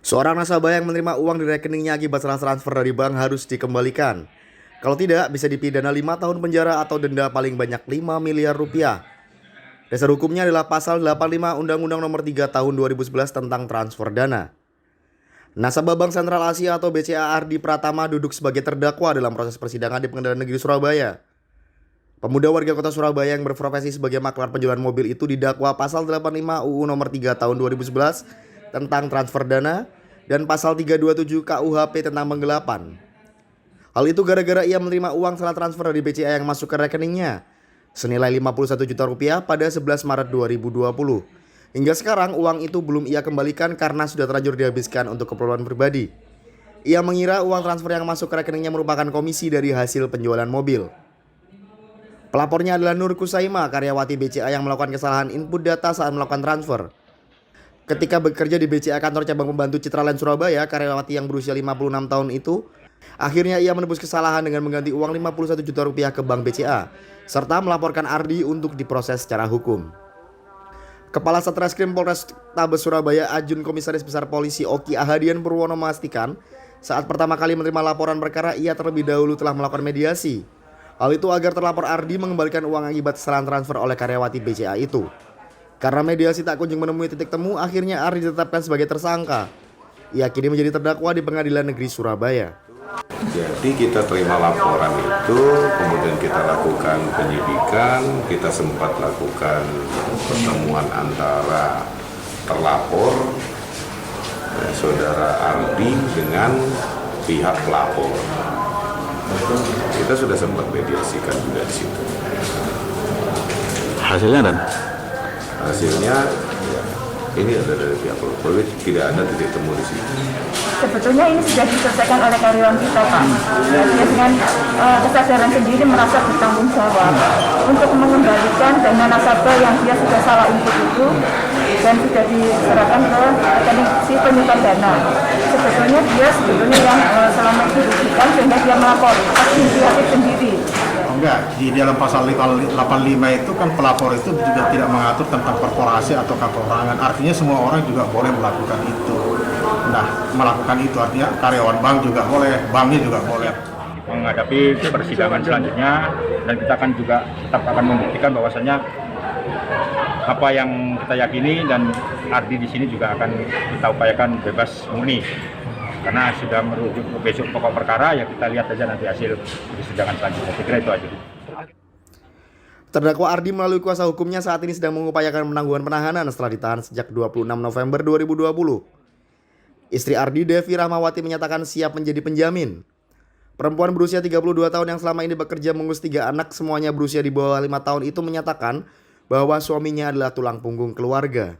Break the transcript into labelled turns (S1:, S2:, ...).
S1: Seorang nasabah yang menerima uang di rekeningnya akibat salah transfer dari bank harus dikembalikan. Kalau tidak, bisa dipidana 5 tahun penjara atau denda paling banyak 5 miliar rupiah. Dasar hukumnya adalah pasal 85 Undang-Undang Nomor 3 Tahun 2011 tentang transfer dana. Nasabah Bank Sentral Asia atau BCA Ardi Pratama duduk sebagai terdakwa dalam proses persidangan di Pengadilan Negeri Surabaya. Pemuda warga kota Surabaya yang berprofesi sebagai maklar penjualan mobil itu didakwa pasal 85 UU Nomor 3 Tahun 2011 tentang transfer dana dan pasal 327 KUHP tentang penggelapan. Hal itu gara-gara ia menerima uang salah transfer dari BCA yang masuk ke rekeningnya senilai 51 juta rupiah pada 11 Maret 2020. Hingga sekarang uang itu belum ia kembalikan karena sudah terlanjur dihabiskan untuk keperluan pribadi. Ia mengira uang transfer yang masuk ke rekeningnya merupakan komisi dari hasil penjualan mobil. Pelapornya adalah Nur Kusaima, karyawati BCA yang melakukan kesalahan input data saat melakukan transfer. Ketika bekerja di BCA kantor cabang pembantu Citraland Surabaya, karyawati yang berusia 56 tahun itu akhirnya ia menebus kesalahan dengan mengganti uang 51 juta rupiah ke bank BCA serta melaporkan Ardi untuk diproses secara hukum. Kepala Satreskrim Polrestabes Surabaya Ajun Komisaris Besar Polisi Oki Ahadian Purwono memastikan saat pertama kali menerima laporan perkara ia terlebih dahulu telah melakukan mediasi. Hal itu agar terlapor Ardi mengembalikan uang akibat kesalahan transfer oleh karyawati BCA itu. Karena mediasi tak kunjung menemui titik temu, akhirnya Ardi ditetapkan sebagai tersangka. Ia kini menjadi terdakwa di Pengadilan Negeri Surabaya.
S2: Jadi kita terima laporan itu, kemudian kita lakukan penyidikan, kita sempat lakukan pertemuan antara terlapor, saudara Ardi dengan pihak pelapor. Kita sudah sempat mediasikan juga di situ.
S3: Hasilnya
S2: Hasilnya ya, ini ada dari pihak pelapor, tidak ada titik temu di sini.
S4: Sebetulnya ini sudah diselesaikan oleh karyawan kita, Pak. Dia dengan kesadaran sendiri merasa bertanggung jawab untuk mengembalikan dana nasabah yang dia sudah salah input itu dan sudah diserahkan ke rekening si penyutor dana. Sebetulnya yang selama itu dirugikan sehingga dia melapor atas inisiatif sendiri.
S5: Enggak, di dalam pasal 85 itu kan pelapor itu juga tidak mengatur tentang korporasi atau perorangan. Artinya semua orang juga boleh melakukan itu. Nah, melakukan itu artinya karyawan bank juga boleh, banknya juga boleh.
S6: Menghadapi persidangan selanjutnya dan kita akan juga tetap akan membuktikan bahwasannya apa yang kita yakini dan Ardi di sini juga akan kita upayakan bebas murni. Karena sudah merujuk ke besok pokok perkara, ya kita lihat aja nanti hasil persidangan selanjutnya. Saya kira itu aja.
S1: Terdakwa Ardi melalui kuasa hukumnya saat ini sedang mengupayakan penangguhan penahanan setelah ditahan sejak 26 November 2020. Istri Ardi, Devi Rahmawati, menyatakan siap menjadi penjamin. Perempuan berusia 32 tahun yang selama ini bekerja mengurus 3 anak semuanya berusia di bawah 5 tahun itu menyatakan bahwa suaminya adalah tulang punggung keluarga.